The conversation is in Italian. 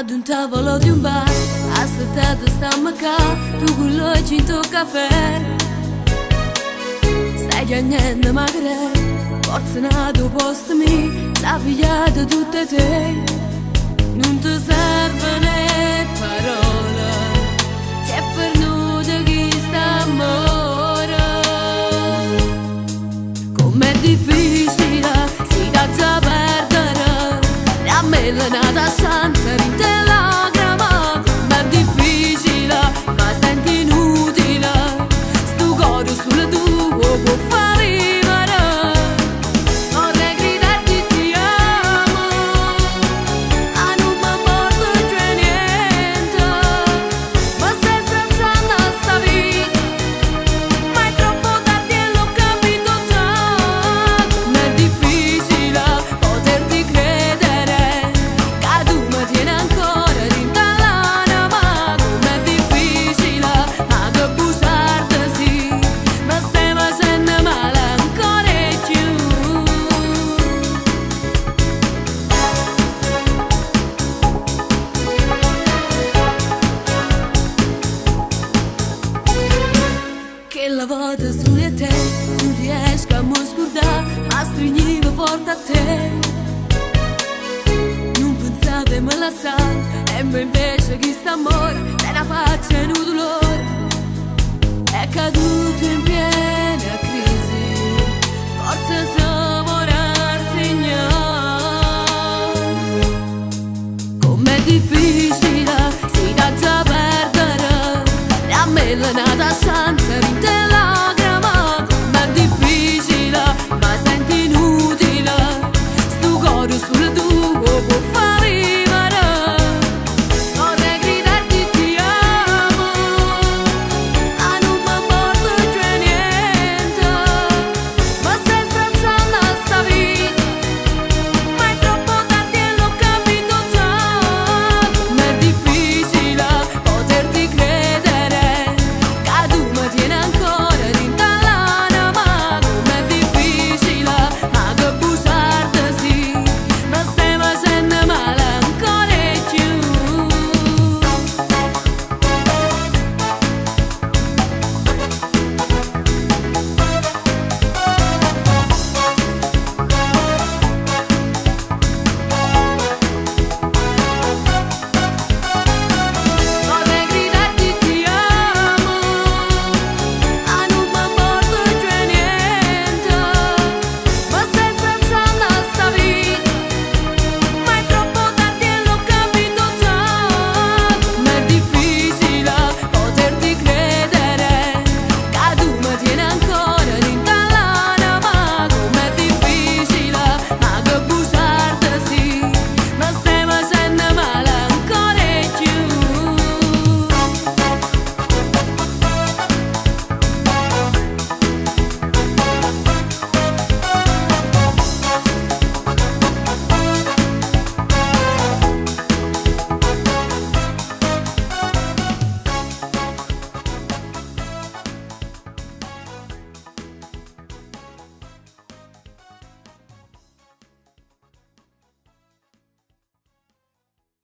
ad un tavolo di un bar, aspettato stamma qua, tu con lui cinto caffè. Stai chiagnendo magre, forse nato posto me, la figliata tutta te. Non ti servono le parole, si è perduto chi sta amore. Com'è difficile, si dà già perdere, la melanata senza rintelagrama. Com'è difficile, ma senti inutile, sto coro sulle tue può far rimere. Vorrei gridarti ti amo, a non mi importa più niente, ma stai stracciando sta vita, ma è troppo tardi e l'ho capito già. Com'è difficile poterti credere, che tu mi tieni ancora rintalana. Ma com'è difficile anche busarti sì, ma stai facendo male ancora di più. Che la volta su di te non riesco a mi scordare, ma stringivo forte a te. Non pensavo me la sa, e invece questo amore te la faccia in un dolore. È caduto in piedi